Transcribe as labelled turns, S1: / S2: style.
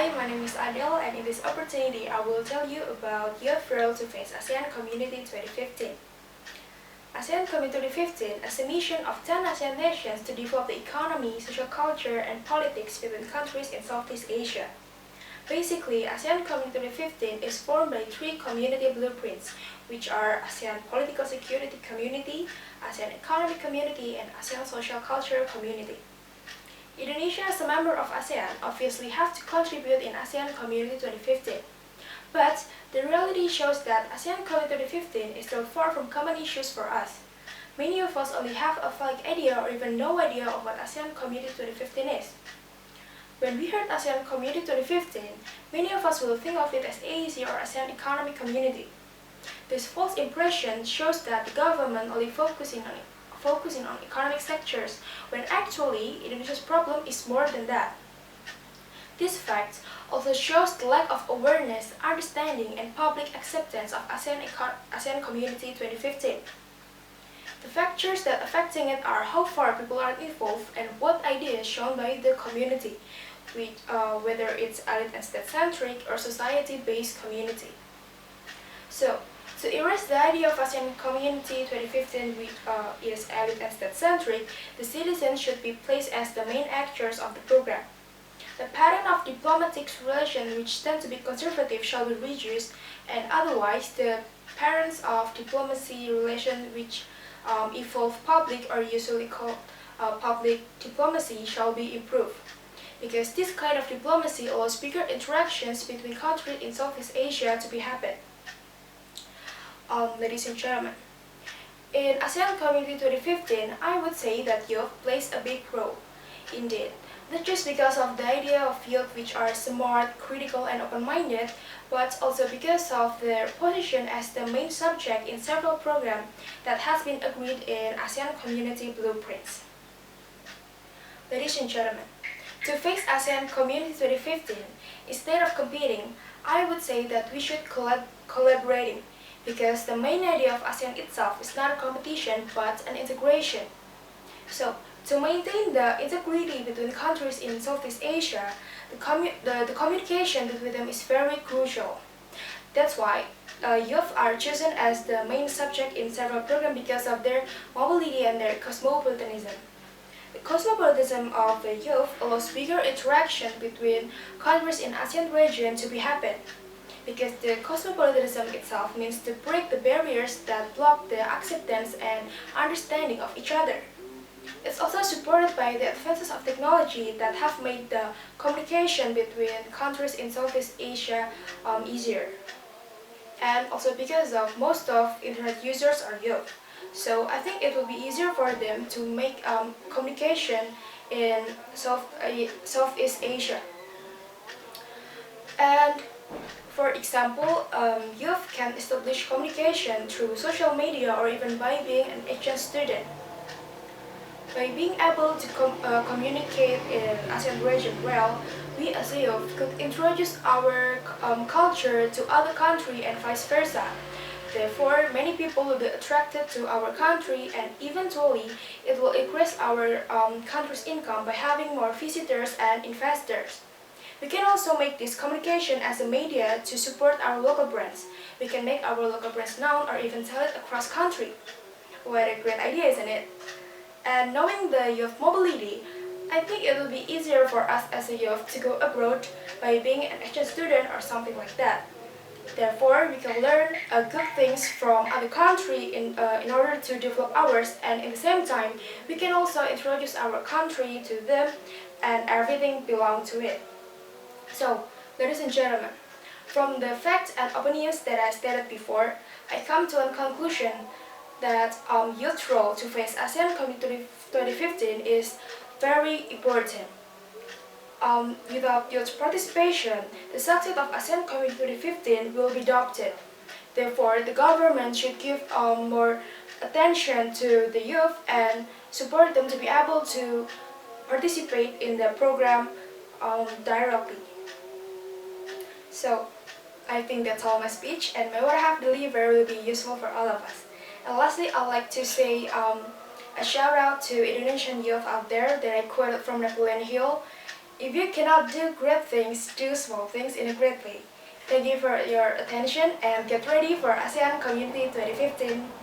S1: Hi, my name is Adelia, and in this opportunity I will tell you about Youth Role to Face ASEAN Community 2015. ASEAN Community 2015 has a mission of 10 ASEAN nations to develop the economy, social culture, and politics between countries in Southeast Asia. Basically, ASEAN Community 2015 is formed by three community blueprints, which are ASEAN Political Security Community, ASEAN Economic Community, and ASEAN Social Culture Community. Indonesia, as a member of ASEAN, obviously have to contribute in ASEAN Community 2015. But the reality shows that ASEAN Community 2015 is still far from common issues for us. Many of us only have a vague idea or even no idea of what ASEAN Community 2015 is. When we heard ASEAN Community 2015, many of us will think of it as AEC or ASEAN Economic Community. This false impression shows that the government only focusing on economic sectors, when actually Indonesia's problem is more than that. This fact also shows the lack of awareness, understanding, and public acceptance of ASEAN Community 2015. The factors that affecting it are how far people are involved and what ideas shown by the community, whether it's elite and state-centric or society-based community. So, to erase the idea of ASEAN Community 2015 which is elite and state-centric, the citizens should be placed as the main actors of the program. The pattern of diplomatic relations which tend to be conservative shall be reduced, and otherwise the patterns of diplomacy relations which evolve public or usually called public diplomacy shall be improved. Because this kind of diplomacy allows bigger interactions between countries in Southeast Asia to be happen. Ladies and gentlemen, in ASEAN Community 2015, I would say that youth plays a big role. Indeed, not just because of the idea of youth which are smart, critical, and open-minded, but also because of their position as the main subject in several programs that has been agreed in ASEAN Community Blueprints. Ladies and gentlemen, to face ASEAN Community 2015, instead of competing, I would say that we should collaborating. Because the main idea of ASEAN itself is not a competition but an integration. So, to maintain the integrity between countries in Southeast Asia, the communication between them is very crucial. That's why youth are chosen as the main subject in several programs because of their mobility and their cosmopolitanism. The cosmopolitanism of the youth allows bigger interaction between countries in ASEAN region to be happen. Because the cosmopolitanism itself means to break the barriers that block the acceptance and understanding of each other. It's also supported by the advances of technology that have made the communication between countries in Southeast Asia easier. And also because of most of internet users are youth. So I think it will be easier for them to make communication in Southeast Asia. And for example, youth can establish communication through social media or even by being an exchange student. By being able to communicate in ASEAN region well, we as a youth could introduce our culture to other countries and vice versa. Therefore, many people will be attracted to our country, and eventually it will increase our country's income by having more visitors and investors. We can also make this communication as a media to support our local brands. We can make our local brands known or even sell it across country. What a great idea, isn't it? And knowing the youth mobility, I think it will be easier for us as a youth to go abroad by being an exchange student or something like that. Therefore, we can learn good things from other countries in order to develop ours, and at the same time, we can also introduce our country to them and everything belongs to it. So, ladies and gentlemen, from the facts and opinions that I stated before, I come to a conclusion that youth role to face ASEAN Community 2015 is very important. Without youth participation, the success of ASEAN Community 2015 will be doubted. Therefore, the government should give more attention to the youth and support them to be able to participate in the program directly. So, I think that's all my speech, and what I have delivered will be useful for all of us. And lastly, I'd like to say a shout out to Indonesian youth out there that I quoted from Napoleon Hill. If you cannot do great things, do small things in a great way. Thank you for your attention and get ready for ASEAN Community 2015.